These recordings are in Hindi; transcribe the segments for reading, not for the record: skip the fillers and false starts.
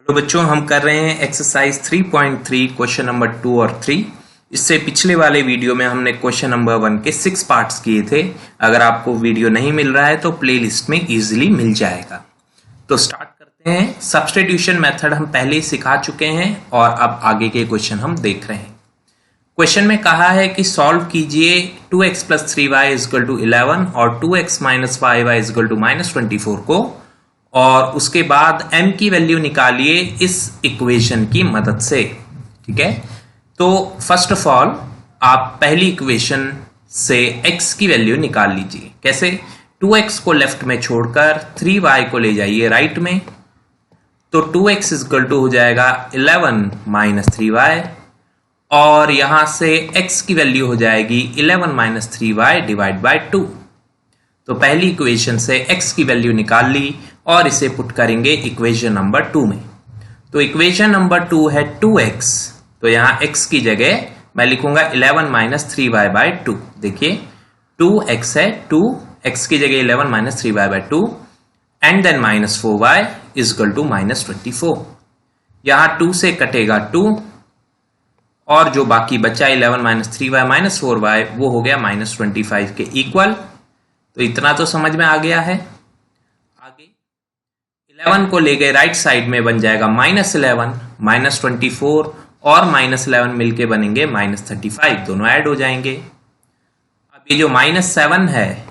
हेलो बच्चों, हम कर रहे हैं एक्सरसाइज 3.3 क्वेश्चन नंबर 2 और 3। इससे पिछले वाले वीडियो में हमने क्वेश्चन नंबर 1 के 6 पार्ट्स किए थे। अगर आपको वीडियो नहीं मिल रहा है तो प्लेलिस्ट में इजीली मिल जाएगा। तो स्टार्ट करते हैं। सब्स्टिट्यूशन मेथड हम पहले ही सिखा चुके हैं और अब आगे के क्वेश्चन हम देख रहे हैं। क्वेश्चन में कहा है कि सॉल्व कीजिए 2x + 3y = 11 और 2x - 5y = -24 को, और उसके बाद m की वैल्यू निकालिए इस इक्वेशन की मदद से। ठीक है, तो फर्स्ट ऑफ ऑल आप पहली इक्वेशन से x की वैल्यू निकाल लीजिए। कैसे? 2x को लेफ्ट में छोड़कर 3y को ले जाइए राइट में, तो 2x = हो जाएगा 11 - 3y, और यहां से x की वैल्यू हो जाएगी 11 - 3y / 2। तो पहली इक्वेशन से x की वैल्यू निकाल ली और इसे पुट करेंगे इक्वेशन नंबर 2 में। तो इक्वेशन नंबर 2 है 2x, तो यहां x की जगह मैं लिखूंगा 11 - 3y / 2। देखिए 2x है, 2x की जगह 11 - 3y / 2 एंड देन -4y = -24। यहां 2 से कटेगा 2 और जो बाकी बचा 11 - 3y - 4y वो हो गया -25 के इक्वल। तो इतना तो समझ में आ गया है। आगे 11 को ले गए राइट साइड में, बन जाएगा -11 -24 और -11 मिलके बनेंगे -35, दोनों ऐड हो जाएंगे। अब ये जो -7 है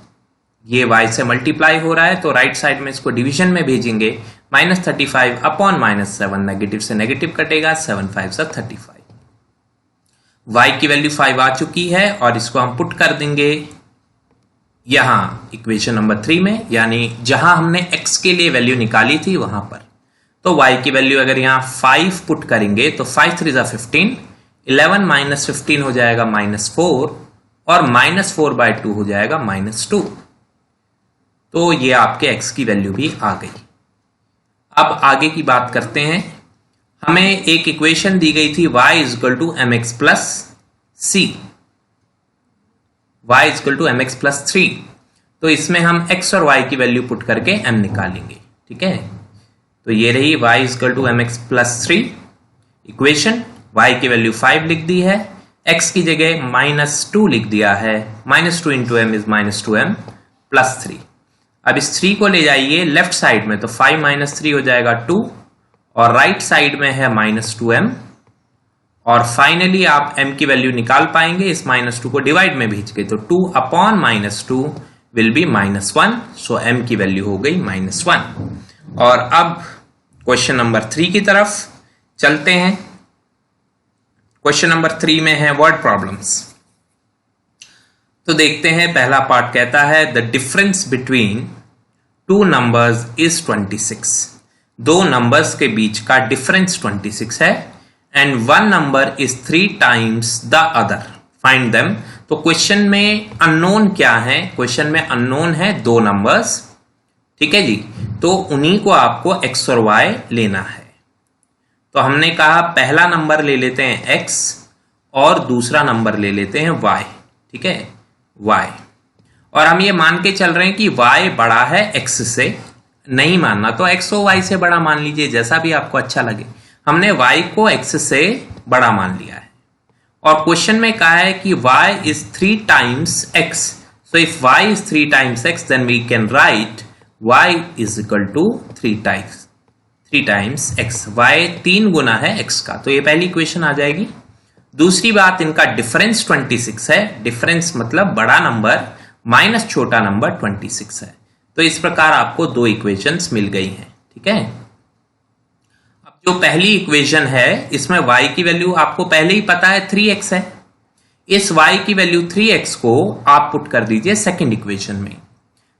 ये y से मल्टीप्लाई हो रहा है, तो राइट साइड में इसको डिवीजन में भेजेंगे। -35 अपॉन -7, नेगेटिव से नेगेटिव कटेगा, 7 × 5 = 35। y की वैल्यू 5 आ चुकी है और इसको हम पुट कर देंगे यहां इक्वेशन नंबर 3 में, यानी जहां हमने x के लिए वैल्यू निकाली थी वहां पर। तो y की वैल्यू अगर यहां 5 पुट करेंगे तो 5 × 3 = 15, 11 - 15 हो जाएगा -4 और -4/2 हो जाएगा -2। तो ये आपके x की वैल्यू भी आ गई। अब आगे की बात करते हैं। हमें एक इक्वेशन दी गई थी y = mx + c, y = mx + 3। तो इसमें हम x और y की वैल्यू पुट करके m निकालेंगे। ठीक है, तो ये रही y = mx + 3 इक्वेशन। y की वैल्यू 5 लिख दी है, x की जगह -2 लिख दिया है, -2 × m = -2m + 3। अब इस 3 को ले जाइए लेफ्ट साइड में, तो 5 - 3 हो जाएगा 2 और राइट साइड में है -2m, और फाइनली आप m की वैल्यू निकाल पाएंगे इस -2 को डिवाइड में भेज के, तो 2 upon -2 will be -1, so m की वैल्यू हो गई -1। और अब क्वेश्चन नंबर 3 की तरफ चलते हैं। क्वेश्चन नंबर 3 में है वर्ड प्रॉब्लम्स। तो देखते हैं, पहला पार्ट कहता है the difference between 2 numbers is 26। दो नंबर्स के बीच का डिफरेंस 26 है, and one number is 3 times the other, find them. तो क्वेश्चन में अननोन क्या है? क्वेश्चन में अननोन है 2 नंबर्स। ठीक है जी, तो उन्हीं को आपको x और y लेना है। तो हमने कहा पहला नंबर ले लेते हैं x और दूसरा नंबर ले लेते हैं y। ठीक है, y, और हम ये मान के चल रहे हैं कि y बड़ा है x से। नहीं मानना तो x और y से बड़ा मान लीजिए, जैसा भी आपको अच्छा लगे। हमने y को x से बड़ा मान लिया है, और क्वेश्चन में कहा है कि y is 3 times x. So if y is 3 times x, then we can write y is equal to 3 times x. y 3 गुना है x का, तो ये पहली इक्वेशन आ जाएगी। दूसरी बात, इनका डिफरेंस 26 है। डिफरेंस मतलब बड़ा नंबर माइनस छोटा नंबर 26 है। तो इस प्रकार आपको 2 इक्वेशंस मिल गई हैं। ठीक है, अब जो पहली इक्वेशन है इसमें y की वैल्यू आपको पहले ही पता है 3x है। इस y की वैल्यू 3x को आप पुट कर दीजिए सेकंड इक्वेशन में।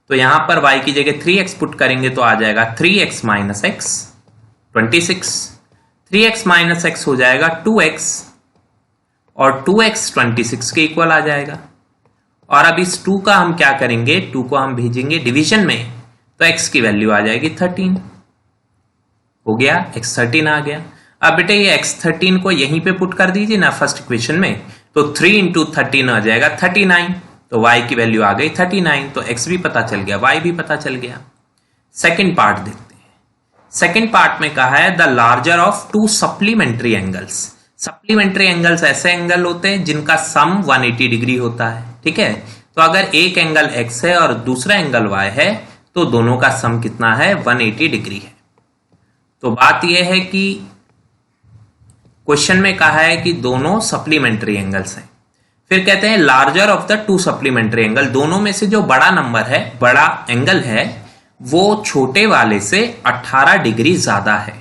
तो यहां पर y की जगह 3x पुट करेंगे तो आ जाएगा 3x - x 26, 3x - x हो जाएगा 2x, और 2x 26 के इक्वल आ जाएगा। और अब इस 2 का हम क्या करेंगे, 2 को हम भेजेंगे डिवीजन में, तो x की वैल्यू आ जाएगी 13। हो गया, x 13 आ गया। अब बेटे ये x 13 को यहीं पे पुट कर दीजिए ना फर्स्ट इक्वेशन में, तो 3 × 13 आ जाएगा 39। तो y की वैल्यू आ गई 39, तो x भी पता चल गया, y भी पता चल गया। सेकंड पार्ट देखते हैं। सेकेंड पार्ट में कहा है the larger of to supplementary angles. Supplementary angles ऐसे एंगल होते हैं जिनका सम 180 डिग्री होता है, ठीक है। तो अगर एक एंगल x है और दूसरा एंगल y है तो दोनों का सम कितना है, 180 डिग्री है। तो बात यह है कि क्वेश्चन में कहा है कि दोनों सप्लीमेंट्री एंगल्स हैं। फिर कहते हैं larger of the two supplementary angle, दोनों में से जो बड़ा नंबर है, बड़ा एंगल है, वो छोटे वाले से 18 डिग्री ज्यादा है।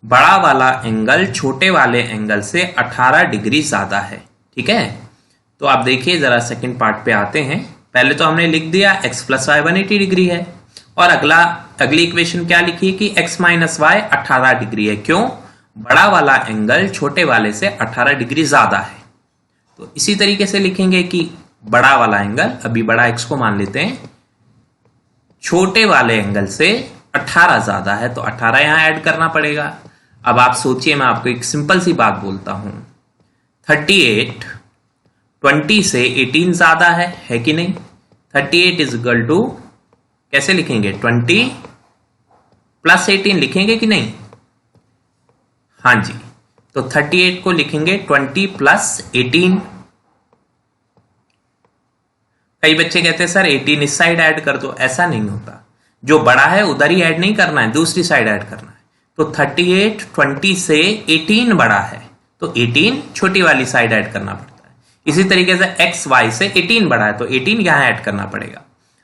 बड़ा वाला एंगल छोटे वाले एंगल से 18 डिग्री ज्यादा है, ठीक है। तो आप देखिए जरा सेकंड पार्ट पे आते हैं। पहले तो हमने लिख दिया x प्लस वाई 180 डिग्री है और अगली इक्वेशन क्या लिखी कि x माइनस वाई 18 डिग्री है। क्यों? बड़ा वाला एंगल छोटे वाले से 18 डिग्री ज्यादा है। तो इसी तरीके से लिखेंगे कि बड़ा वाला एंगल, अभी बड़ा x को मान लेते हैं, छोटे वाले एंगल से 18 ज्यादा है, तो 18 यहां ऐड करना पड़ेगा। अब आप सोचिए, मैं आपको एक सिंपल सी बात बोलता हूं, 38 20 से 18 ज्यादा है कि नहीं? 38 इज इक्वल टू कैसे लिखेंगे, 20 प्लस 18 लिखेंगे कि नहीं? हाँ जी, तो 38 को लिखेंगे 20 प्लस 18। कई बच्चे कहते हैं सर 18 इस साइड ऐड कर दो, ऐसा नहीं होता। जो बड़ा है उधर ही ऐड नहीं करना है, दूसरी साइड ऐड करना है। तो 38 20 से 18 बड़ा है तो 18 छोटी वाली साइड ऐड करना पड़ता है। इसी तरीके से x y से 18 बड़ा है तो 18 यहां ऐड करना पड़ेगा।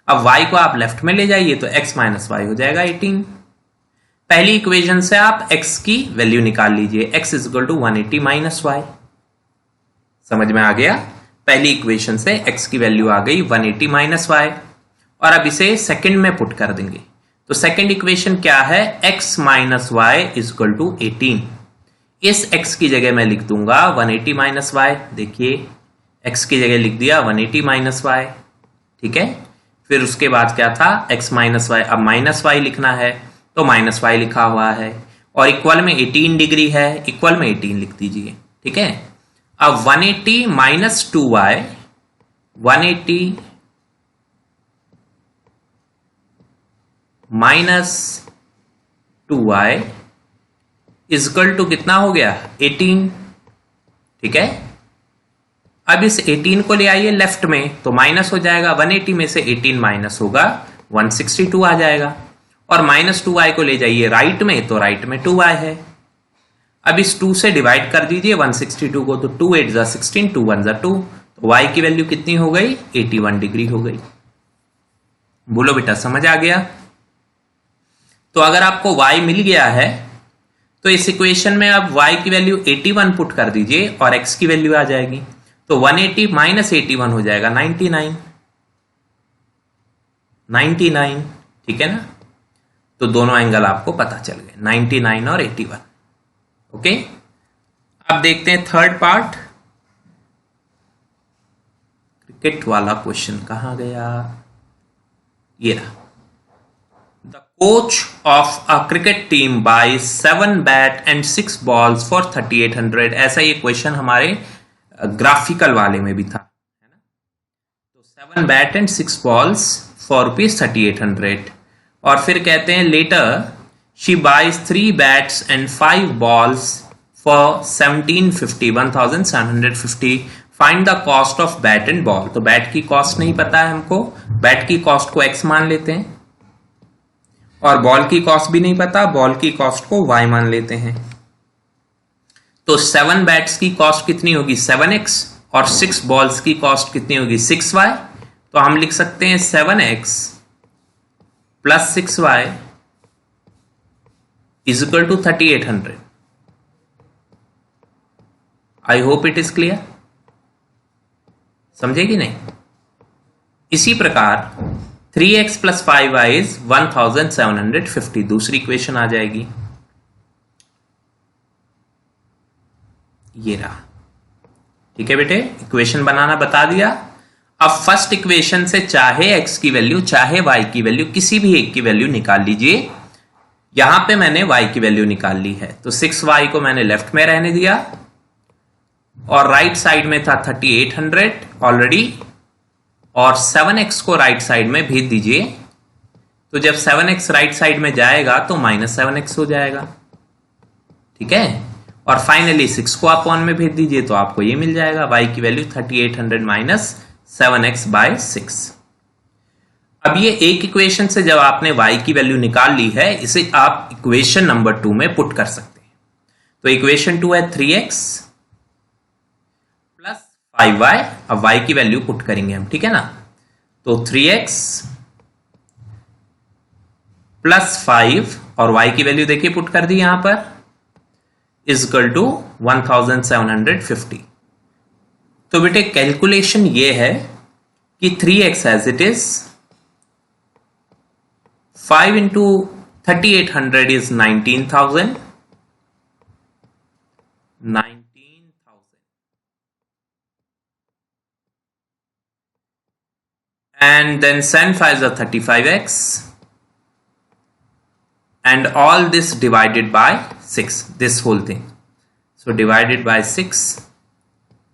अब y को आप लेफ्ट में ले जाइए तो x माइनस वाई हो जाएगा 18। पहली इक्वेशन से आप x की वैल्यू निकाल लीजिए, x is equal to 180 minus y. समझ में आ गया? पहली इक्वेशन से x की वैल्यू आ गई 180 माइनस वाई। और अब इसे सेकंड में पुट कर देंगे तो सेकंड इक्वेशन क्या है, x minus y is equal to 18। इस x की जगह मैं लिख दूंगा 180 माइनस वाई। देखिए x की जगह लिख दिया 180 माइनस वाई, ठीक है। फिर उसके बाद क्या था, x माइनस वाई, अब माइनस वाई लिखना है तो माइनस वाई लिखा हुआ है और इक्वल में 18 डिग्री है, इक्वल में 18 लिख दीजिए, ठीक है। अब 180 minus 2y, 180 minus 2y is equal to कितना हो गया, 18, ठीक है। अब इस 18 को ले आइए लेफ्ट में तो माइनस हो जाएगा, 180 में से 18 माइनस होगा 162 आ जाएगा। और माइनस 2y को ले जाइए राइट में तो राइट में 2y है। अब इस 2 से डिवाइड कर दीजिए 162 को, तो 2 8 जा 16, 2 1 जा 2, तो y की वैल्यू कितनी हो गई, 81 डिग्री हो गई। बोलो बेटा समझ आ गया? तो अगर आपको y मिल गया है तो इस इक्वेशन में आप y की वैल्यू 81 पुट कर दीजिए और x की वैल्यू आ जाएगी। तो 180 माइनस 81 हो जाएगा 99, ठीक है ना। तो दोनों एंगल आपको पता चल गए, 99 और 81, ओके। अब देखते हैं थर्ड पार्ट, क्रिकेट वाला क्वेश्चन कहां गया, ये रहा। The coach of a cricket team by 7 bat and 6 balls for 3800। ऐसा ये क्वेश्चन हमारे ग्राफिकल वाले में भी था, है ना। तो 7 bat and 6 balls for rupees 3800। और फिर कहते हैं later she buys 3 bats and 5 balls for 1750 find the cost of bat and ball. तो बैट की कॉस्ट नहीं पता है हमको, बैट की कॉस्ट को x मान लेते हैं और बॉल की कॉस्ट भी नहीं पता, बॉल की कॉस्ट को y मान लेते हैं। तो 7 बैट्स की कॉस्ट कितनी होगी 7x और 6 बॉल्स की कॉस्ट कितनी होगी 6y। तो हम लिख सकते हैं 7x plus 6y is equal to 3800। I hope it is clear, समझे कि नहीं। इसी प्रकार 3x प्लस 5y इज 1750, दूसरी इक्वेशन आ जाएगी, ये रहा, ठीक है बेटे। इक्वेशन बनाना बता दिया। अब फर्स्ट इक्वेशन से चाहे x की वैल्यू चाहे y की वैल्यू किसी भी एक की वैल्यू निकाल लीजिए। यहां पे मैंने y की वैल्यू निकाल ली है तो 6y को मैंने लेफ्ट में रहने दिया और राइट साइड में था 3800 ऑलरेडी, और 7x को राइट साइड में भेज दीजिए तो जब 7x राइट साइड में जाएगा तो -7x हो जाएगा, ठीक है। और फाइनली 6 को अपॉन में भेज दीजिए तो आपको ये मिल जाएगा y की वैल्यू 3800 माइनस 7x/6। अब ये एक इक्वेशन से जब आपने y की वैल्यू निकाल ली है, इसे आप इक्वेशन नंबर 2 में पुट कर सकते हैं। तो इक्वेशन 2 है 3x प्लस 5y। अब y की वैल्यू पुट करेंगे हम, ठीक है ना। तो 3x प्लस 5 और y की वैल्यू देखिए पुट कर दी यहां पर, इज इक्वल टू 1750। तो बेटे कैलकुलेशन ये है कि 3x as it is 5 into 3800 is 19,000 and then sin 5 is 35x and all this divided by 6, this whole thing. So divided by 6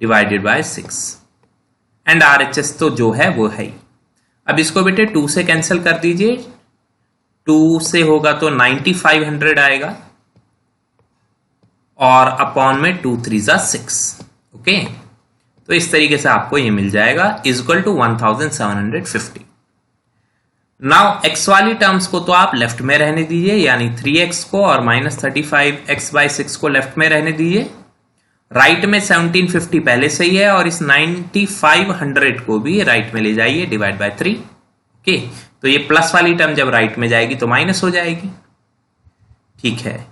divided by 6 and RHS तो जो है वो है ही। अब इसको बेटे 2 से कैंसिल कर दीजिए, 2 से होगा तो 9500 आएगा और अपॉन में 2 3 जा 6, ओके। तो इस तरीके से आपको ये मिल जाएगा is equal to 1750। Now x वाली टर्म्स को तो आप लेफ्ट में रहने दीजिए, यानी 3x को और -35x/6 को लेफ्ट में रहने दीजिए। राइट में 1750 पहले से ही है और इस 9500 को भी राइट में ले जाइए डिवाइड बाय 3, ओके। तो ये प्लस वाली टर्म जब राइट में जाएगी तो माइनस हो जाएगी, ठीक है।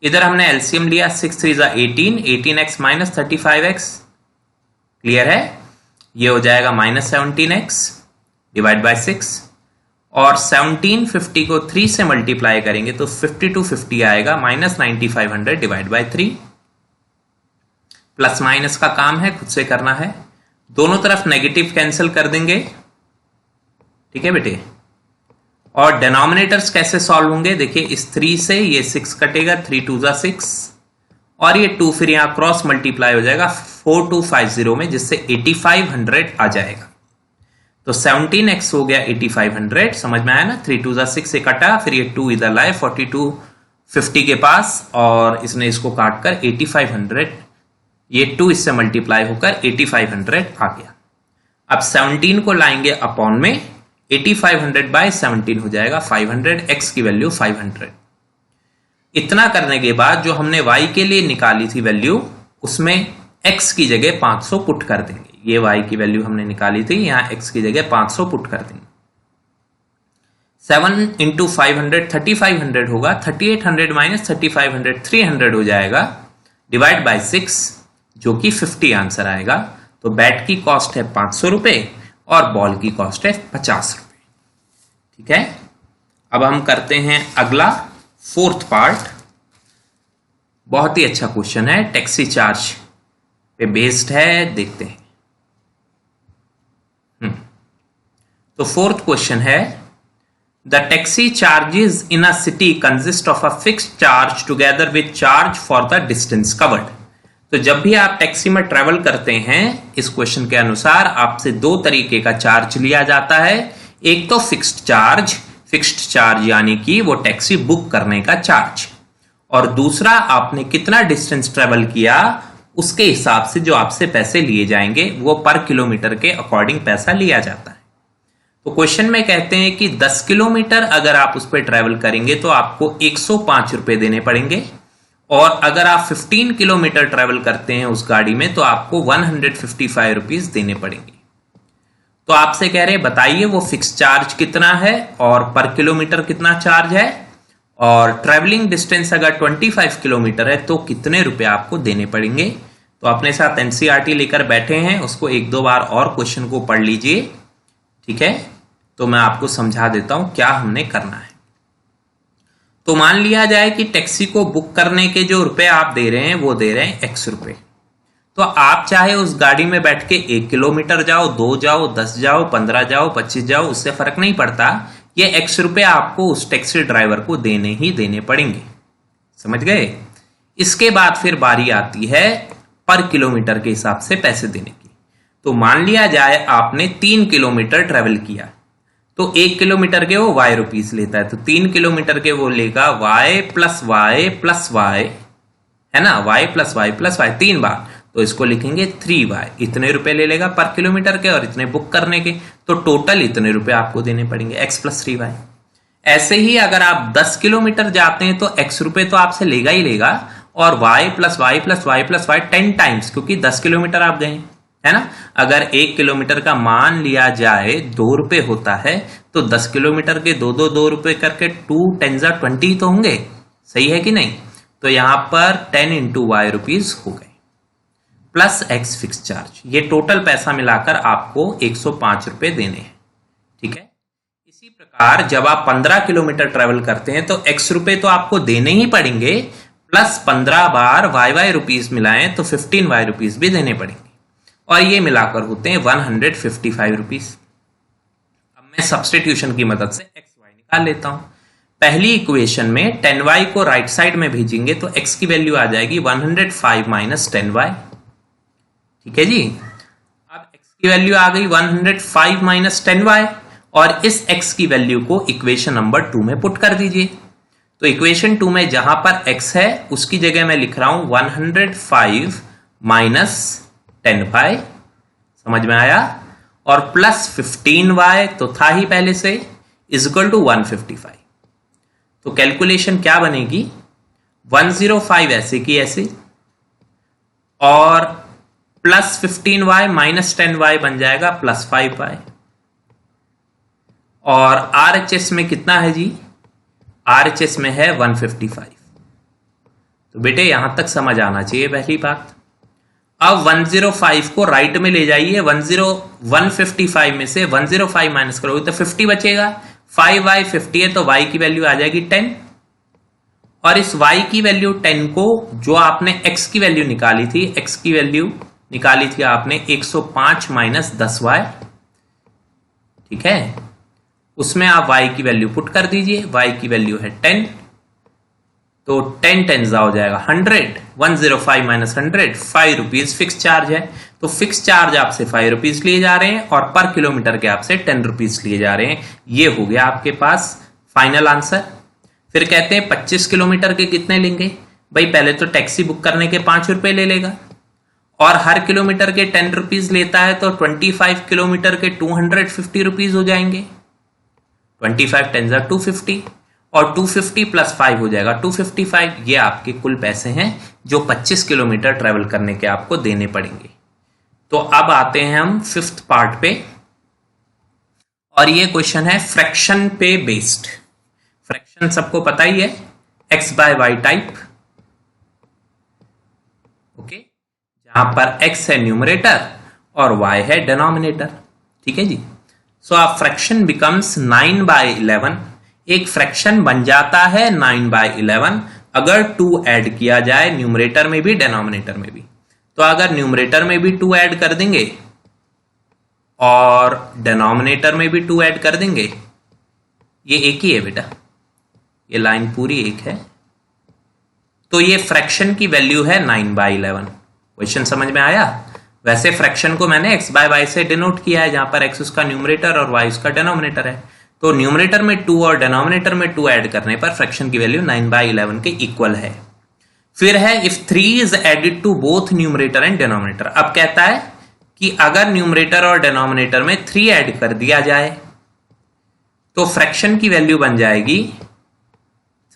इधर हमने एलसीएम लिया, 6 3 जा 18, 18x माइनस 35x, क्लियर है। ये हो जाएगा -17x डिवाइड बाय 6 और 1750 को 3 से मल्टीप्लाई करेंगे तो 5250 आएगा, -9500 डिवाइड बाय 3। प्लस माइनस का काम है, खुद से करना है। दोनों तरफ नेगेटिव कैंसिल कर देंगे, ठीक है बेटे। और डिनोमिनेटर्स कैसे सॉल्व होंगे, देखिए इस 3 से ये 6 कटेगा, 3 2 जा 6 और ये 2 फिर यहां क्रॉस मल्टीप्लाई हो जाएगा 4250 में, जिससे 8500 आ जाएगा। तो 17x हो गया 8500, समझ में आया ना। 3 2 जा 6 से कटा, फिर ये 2 इधर लाए 4250 के पास और इसने इसको काट कर 8500, ये 2 इससे मल्टीप्लाई होकर 8500 आ गया। अब 17 को लाएंगे अपॉन में, 8500 बाय 17 हो जाएगा 500, x की वैल्यू 500। इतना करने के बाद जो हमने y के लिए निकाली थी वैल्यू, उसमें x की जगह 500 पुट कर देंगे। ये y की वैल्यू हमने निकाली थी, यहां x की जगह 500 पुट कर देंगे। 7 इंटू 500 3500 होगा, 3800 माइनस 3500 300 हो जाएगा, डिवाइड बाय 6 जो कि 50 आंसर आएगा। तो बैट की कॉस्ट है 500 रुपए और बॉल की कॉस्ट है 50 रुपए, ठीक है। अब हम करते हैं अगला 4th पार्ट। बहुत ही अच्छा क्वेश्चन है, टैक्सी चार्ज पे बेस्ड है, देखते हैं। तो 4th क्वेश्चन है, the taxi charges in a city consist of a fixed charge together with charge for the distance covered. तो जब भी आप टैक्सी में ट्रेवल करते हैं, इस क्वेश्चन के अनुसार आपसे 2 तरीके का चार्ज लिया जाता है। एक तो फिक्स्ड चार्ज यानी कि वो टैक्सी बुक करने का चार्ज, और दूसरा आपने कितना डिस्टेंस ट्रेवल किया उसके हिसाब से जो आपसे पैसे लिए जाएंगे, वो पर किलोमीटर के अकॉर्डिंग पैसा लिया जाता है। तो क्वेश्चन में कहते हैं कि 10 किलोमीटर अगर आप उस पर ट्रेवल करेंगे तो आपको 105 रुपए देने पड़ेंगे, और अगर आप 15 किलोमीटर ट्रेवल करते हैं उस गाड़ी में तो आपको 155 रुपीज देने पड़ेंगे। तो आपसे कह रहे हैं बताइए वो फिक्स चार्ज कितना है और पर किलोमीटर कितना चार्ज है, और ट्रेवलिंग डिस्टेंस अगर 25 किलोमीटर है तो कितने रुपए आपको देने पड़ेंगे। तो अपने साथ एनसीईआरटी लेकर बैठे हैं, उसको 1-2 बार और क्वेश्चन को पढ़ लीजिए, ठीक है। तो मैं आपको समझा देता हूं क्या हमने करना है। तो मान लिया जाए कि टैक्सी को बुक करने के जो रुपए आप दे रहे हैं वो दे रहे हैं x रुपए। तो आप चाहे उस गाड़ी में बैठ के 1 किलोमीटर जाओ, 2 जाओ, 10 जाओ, 15 जाओ, 25 जाओ, उससे फर्क नहीं पड़ता, ये x रुपए आपको उस टैक्सी ड्राइवर को देने ही देने पड़ेंगे, समझ गए। इसके बाद फिर बारी आती है पर किलोमीटर के हिसाब से पैसे देने की। तो मान लिया जाए आपने 3 किलोमीटर ट्रेवल किया, तो 1 किलोमीटर के वो y रुपीस लेता है, तो 3 किलोमीटर के वो लेगा y plus y plus y, है ना, y plus y plus y 3 बार, तो इसको लिखेंगे 3y, इतने रुपए ले लेगा पर किलोमीटर के और इतने बुक करने के, तो टोटल इतने रुपए आपको देने पड़ेंगे x प्लस 3y। ऐसे ही अगर आप 10 किलोमीटर जाते हैं तो x रुपए तो आपसे लेगा ही लेगा, और y plus y plus y plus y 10 times, क्योंकि 10 किलोमीटर आप गए, है ना। अगर 1 किलोमीटर का मान लिया जाए 2 रुपए होता है, तो 10 किलोमीटर के 2 रुपए करके 2 10 20 तो होंगे, सही है कि नहीं। तो यहां पर 10 इंटू वाई रुपीज हो गए, प्लस x फिक्स चार्ज, ये टोटल पैसा मिलाकर आपको 105 रुपए देने हैं, ठीक है। इसी प्रकार जब आप 15 किलोमीटर ट्रेवल करते हैं तो x रुपए तो आपको देने ही पड़ेंगे, प्लस 15 बार वाई रुपीज मिलाएं तो 15 वाई रुपीज भी देने पड़ेंगे, और ये मिलाकर होते हैं 155 रुपीज। अब मैं सब्स्टिट्यूशन की मदद से एक्स वाई निकाल लेता हूं। पहली इक्वेशन में 10y को राइट साइड में भेजेंगे तो x की वैल्यू आ जाएगी 105 माइनस 10y, ठीक है जी। अब x की वैल्यू आ गई 105 माइनस 10y, और इस x की वैल्यू को इक्वेशन नंबर 2 में पुट कर दीजिए। तो इक्वेशन 2 में जहां पर x है उसकी जगह मैं लिख रहा हूं 105 माइनस 10y, समझ में आया, और प्लस 15y तो था ही पहले से, इज इक्वल टू 155। तो कैलकुलेशन क्या बनेगी, 105 ऐसे की ऐसे, और प्लस 15y माइनस 10y बन जाएगा प्लस 5y, और RHS में कितना है जी, RHS में है 155। तो बेटे यहां तक समझ आना चाहिए पहली बात। अब 105 को राइट में ले जाइए, 155 में से 105 माइनस करोगे तो 50 बचेगा, 5y 50 है तो y की वैल्यू आ जाएगी 10, और इस y की वैल्यू 10 को जो आपने x की वैल्यू निकाली थी, x की वैल्यू निकाली थी आपने 105 माइनस 10y, ठीक है, उसमें आप y की वैल्यू पुट कर दीजिए, y की वैल्यू है 10, तो 10 10 हो जाएगा 100, 105 माइनस 100, 5 रुपीज फिक्स चार्ज है, तो फिक्स चार्ज आपसे 5 रुपीज लिए जा रहे हैं और पर किलोमीटर के आपसे 10 रुपीज लिए जा रहे हैं। ये हो गया आपके पास फाइनल आंसर। फिर कहते हैं 25 किलोमीटर के कितने लेंगे, भाई पहले तो टैक्सी बुक करने के 5 रुपए ले लेगा, और हर किलोमीटर के 10 रुपीज लेता है, तो 25 किलोमीटर के 250 रुपीज हो जाएंगे, 25 10 250, और 250 प्लस 5 हो जाएगा 255। ये आपके कुल पैसे हैं जो 25 किलोमीटर ट्रेवल करने के आपको देने पड़ेंगे। तो अब आते हैं हम 5th पार्ट पे, और ये क्वेश्चन है फ्रैक्शन पे बेस्ड। फ्रैक्शन सबको पता ही है, x by y type, okay, जहां पर x है न्यूमरेटर और y है डिनोमिनेटर, ठीक है जी। सो अब फ्रैक्शन बिकम्स 9/11, एक फ्रैक्शन बन जाता है 9/11 अगर 2 ऐड किया जाए न्यूमरेटर में भी डिनोमिनेटर में भी। तो अगर न्यूमरेटर में भी 2 ऐड कर देंगे और डिनोमिनेटर में भी 2 ऐड कर देंगे, ये एक ही है बेटा, ये लाइन पूरी एक है, तो ये फ्रैक्शन की वैल्यू है 9/11। क्वेश्चन समझ में आया। वैसे फ्रैक्शन को मैंने x बाय वाई से डिनोट किया है, जहां पर x उसका न्यूमरेटर और y उसका डिनोमिनेटर है, तो न्यूमरेटर में 2 और डिनोमिनेटर में 2 ऐड करने पर फ्रैक्शन की वैल्यू 9/11 के इक्वल है। फिर है if 3 is added to both numerator and denominator. अब कहता है कि अगर न्यूमरेटर और डिनोमिनेटर में 3 ऐड कर दिया जाए तो फ्रैक्शन की वैल्यू बन जाएगी,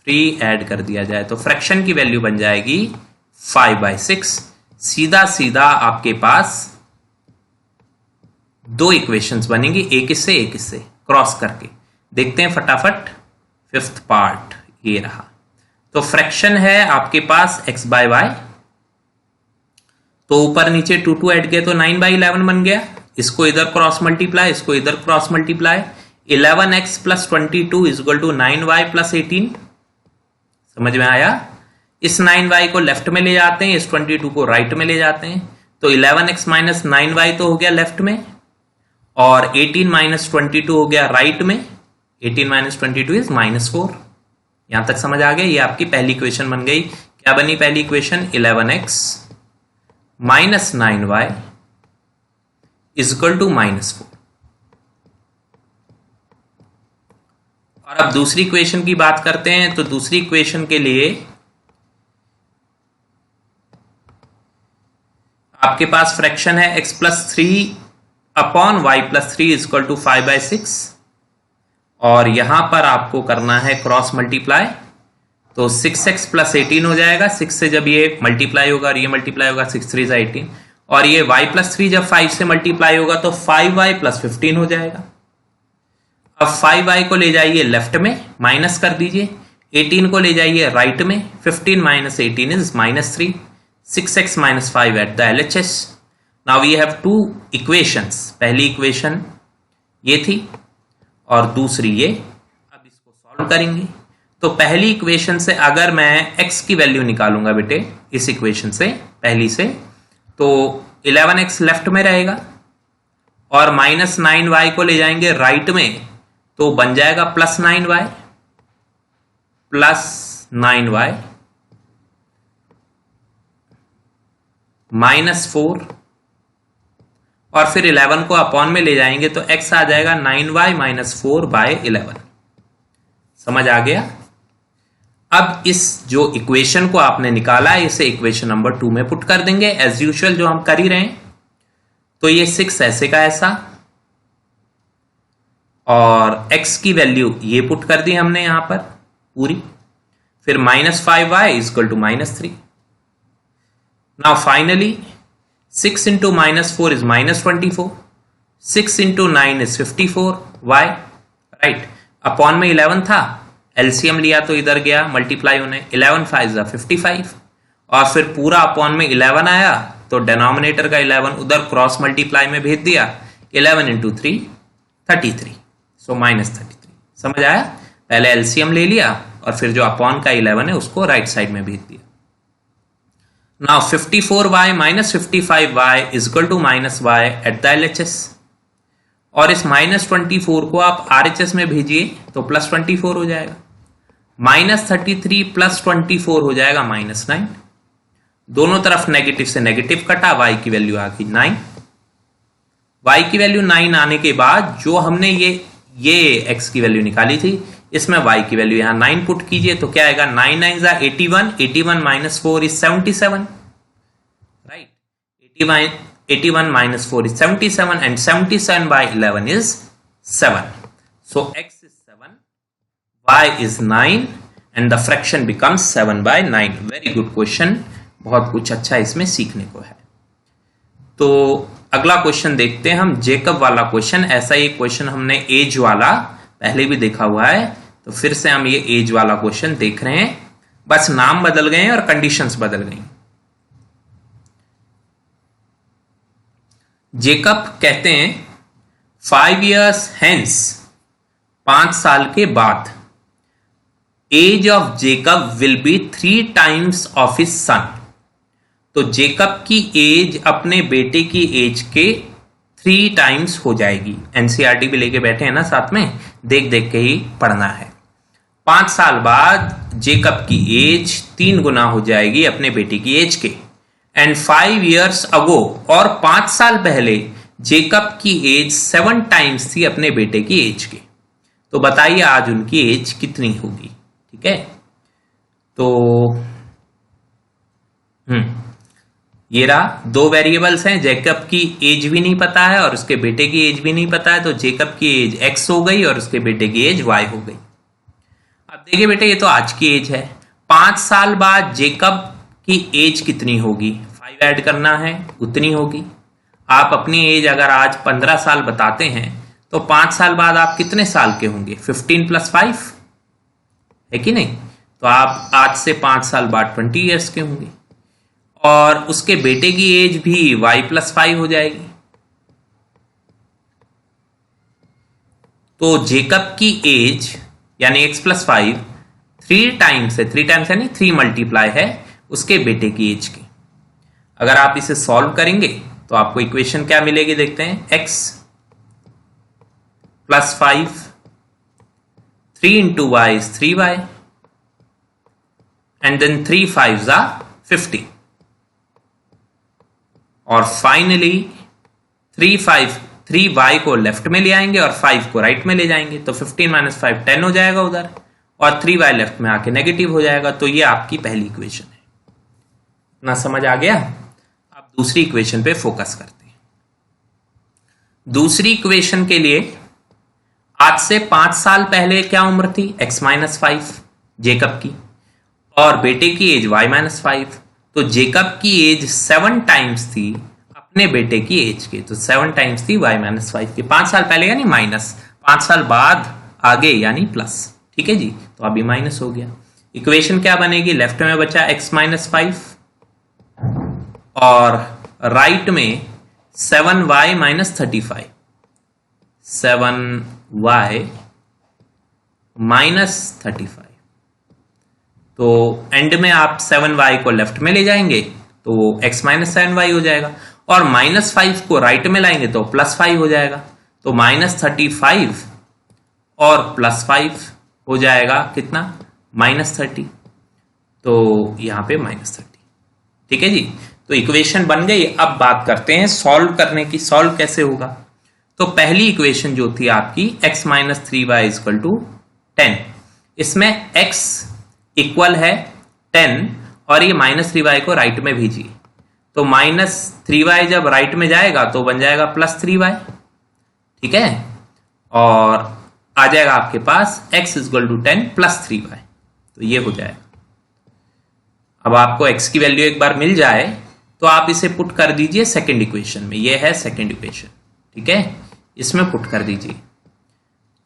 3 ऐड कर दिया जाए तो फ्रैक्शन की वैल्यू बन जाएगी 5/6। सीधा सीधा आपके पास 2 इक्वेशंस बनेंगी, एक इससे एक इससे क्रॉस करके। देखते हैं फटाफट 5th पार्ट, ये रहा। तो फ्रैक्शन है आपके पास x/y, तो ऊपर नीचे 2 2 ऐड किया तो 9/11 बन गया, इसको इधर क्रॉस मल्टीप्लाई, इसको इधर cross multiply, 11x plus 22 is equal to 9y plus 18। समझ में आया। इस 9y को लेफ्ट में ले जाते हैं, इस 22 को राइट में ले जाते हैं, तो 11x माइनस 9y तो हो गया लेफ्ट में, और 18 माइनस 22 हो गया राइट में। 18 माइनस 22 इज -4। यहां तक समझ आ गया। ये आपकी पहली इक्वेशन बन गई। क्या बनी पहली equation, 11x minus 9y is equal to -4। और अब दूसरी इक्वेशन की बात करते हैं। तो दूसरी इक्वेशन के लिए आपके पास फ्रैक्शन है x plus 3 upon y plus 3 equal to 5/6 और यहां पर आपको करना है क्रॉस मल्टीप्लाई। तो 6x प्लस 18 हो जाएगा। 6 से जब ये मल्टीप्लाई होगा और ये मल्टीप्लाई होगा 6 3 18 और ये y प्लस 3 जब 5 से मल्टीप्लाई होगा तो 5y प्लस 15 हो जाएगा। अब 5y को ले जाइए लेफ्ट में, माइनस कर दीजिए। 18 को ले जाइए राइट में। 15 minus 18 is -3। 6x minus 5 at the LHS। Now we have two equations. पहली इक्वेशन ये थी और दूसरी ये। अब इसको सॉल्व करेंगे। तो पहली इक्वेशन से अगर मैं x की वैल्यू निकालूंगा बेटे, इस इक्वेशन से पहली से, तो 11x लेफ्ट में रहेगा और -9y को ले जाएंगे राइट में, तो बन जाएगा +9y -4 और फिर 11 को अपॉन में ले जाएंगे तो x आ जाएगा 9y - 4/11। समझ आ गया? अब इस जो इक्वेशन को आपने निकाला है इसे इक्वेशन नंबर 2 में पुट कर देंगे एज यूजुअल, जो हम कर ही रहे हैं। तो ये 6 ऐसे का ऐसा और x की वैल्यू ये पुट कर दी हमने यहां पर पूरी। फिर -5y equal to -3। Now finally 6 into -4 is -24. 6 into 9 is 54. Why? Right, upon में 11 था, एलसीएम लिया तो इधर गया मल्टीप्लाई होने। 11 5 55 और फिर पूरा अपॉन में 11 आया तो डिनोमिनेटर का 11 उधर क्रॉस मल्टीप्लाई में भेज दिया। 11 into 3 33, सो -33। समझ आया? पहले एलसीएम ले लिया और फिर जो अपॉन का 11 है उसको राइट साइड में भेज दिया। Now 54y - 55y is equal to -y at the LHS और इस -24 को आप RHS में भेजिए तो +24 हो जाएगा। -33 + 24 हो जाएगा -9। दोनों तरफ नेगेटिव से नेगेटिव कटा, y की वैल्यू आ गई 9। y की वैल्यू 9 आने के बाद जो हमने ये x की वैल्यू निकाली थी, इसमें y की वैल्यू यहां 9 पुट कीजिए तो क्या आएगा? 9 9 81, 81 - 4 is 77, right. 81 - 4 is 77 and 77/11 is 7. So x is 7, y is 9 and the fraction becomes 7/9. Very good question. बहुत कुछ अच्छा इसमें सीखने को है। तो अगला क्वेश्चन देखते हैं हम, जेकब वाला क्वेश्चन। ऐसा ही क्वेश्चन हमने एज वाला पहले भी देखा हुआ है, तो फिर से हम ये एज वाला क्वेश्चन देख रहे हैं। बस नाम बदल गए हैं और कंडीशंस बदल गई। जेकब कहते हैं 5 years hence, 5 साल के बाद, age of Jacob will be 3 times of his son. तो जेकब की एज अपने बेटे की एज के 3 times हो जाएगी। एनसीईआरटी भी लेके बैठे हैं ना साथ में, देख देख के ही पढ़ना है। 5 साल बाद जेकब की एज 3 गुना हो जाएगी अपने बेटे की एज के। एंड 5 years अगो, और 5 साल पहले जेकब की एज 7 times थी अपने बेटे की एज के। तो बताइए आज उनकी एज कितनी होगी? ठीक है, तो ये रहा, 2 वेरिएबल्स हैं। जेकब की एज भी नहीं पता है और उसके बेटे की एज भी नहीं पता है, तो जेकब की एज x हो गई और उसके बेटे की एज y हो गई। अब देखिए बेटे, ये तो आज की एज है। 5 साल बाद जेकब की एज कितनी होगी? 5 ऐड करना है, उतनी होगी। आप अपनी एज अगर आज 15 साल बताते हैं तो 5 साल बाद आप कितने साल के होंगे? 15 + 5 है कि नहीं? तो आप आज से 5 साल बाद 20 years के होंगे और उसके बेटे की एज भी y + 5 हो जाएगी। तो जेकब की एज यानी x + 5 3 times है, 3 times यानी 3 मल्टीप्लाई है उसके बेटे की एज की। अगर आप इसे सॉल्व करेंगे तो आपको इक्वेशन क्या मिलेगी? देखते हैं। x + 5, 3 into y is 3y and then 3 5s are 50 और फाइनली 3 5 3y को लेफ्ट में ले आएंगे और 5 को राइट में ले जाएंगे, तो 15 माइनस 5 10 हो जाएगा उधर, और 3y लेफ्ट में आके नेगेटिव हो जाएगा। तो ये आपकी पहली इक्वेशन है। इतना समझ आ गया? अब दूसरी इक्वेशन पे फोकस करते हैं। दूसरी इक्वेशन के लिए आज से 5 साल पहले क्या उम्र थी? x-5 जेकब की, और बेटे की एज y-5। तो जेकब की एज 7 टाइम्स थी अपने बेटे की एज के, तो 7 टाइम्स थी y-5 की। 5 साल पहले यानी माइनस, 5 साल बाद आगे यानी प्लस। ठीक है जी, तो अभी माइनस हो गया। इक्वेशन क्या बनेगी? लेफ्ट में बचा x-5 और राइट में 7y-35, 7y-35। तो एंड में आप 7y को लेफ्ट में ले जाएंगे तो x-7y हो जाएगा, और -5 को राइट में लाएंगे तो +5 हो जाएगा। तो -35 और +5 हो जाएगा कितना? -30। तो यहां पे -30। ठीक है जी, तो इक्वेशन बन गई। अब बात करते हैं सॉल्व करने की। सॉल्व कैसे होगा? तो पहली इक्वेशन जो थी आपकी x-3y = 10, इसमें x इक्वल है 10 और ये -3y को राइट में भेजिए, तो -3y जब राइट में जाएगा तो बन जाएगा +3y। ठीक है, और आ जाएगा आपके पास x = 10 + 3y, तो ये हो जाएगा। अब आपको x की वैल्यू एक बार मिल जाए तो आप इसे पुट कर दीजिए सेकंड इक्वेशन में। ये है सेकंड इक्वेशन। ठीक है, इसमें पुट कर दीजिए।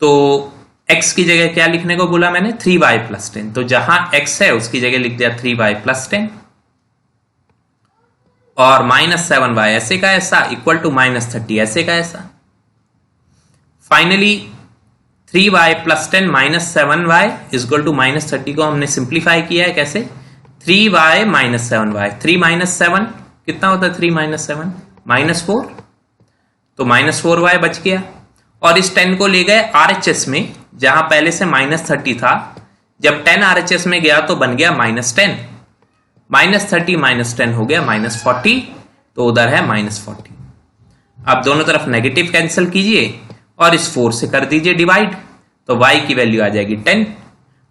तो x की जगह क्या लिखने को बोला मैंने? 3y + 10। तो जहां x है उसकी जगह लिख दिया 3y + 10, और -7y ऐसे का ऐसा इक्वल टू -30 ऐसे का ऐसा। फाइनली 3y + 10 -7y = -30 को हमने सिंप्लीफाई किया है। कैसे? 3y - 7y, 3 - 7 कितना होता है? 3 - 7 -4, तो -4y बच गया। और इस 10 को ले गए RHS में, जहां पहले से -30 था। जब 10 RHS में गया तो बन गया -10, -30 - 10 हो गया -40, तो उधर है -40। अब दोनों तरफ नेगेटिव कैंसिल कीजिए और इस 4 से कर दीजिए डिवाइड, तो y की वैल्यू आ जाएगी 10।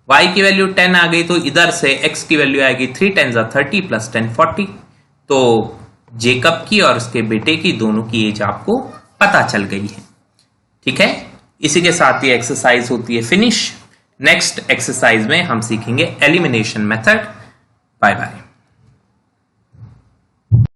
y की वैल्यू 10 आ गई तो इधर से x की वैल्यू आएगी 3 × 10 = 30 + 10 40। तो जेकब की और उसके बेटे की दोनों की एज आपको पता चल गई है। ठीक है, इसी के साथ ये एक्सरसाइज होती है फिनिश। नेक्स्ट एक्सरसाइज में हम सीखेंगे एलिमिनेशन मेथड। Bye bye.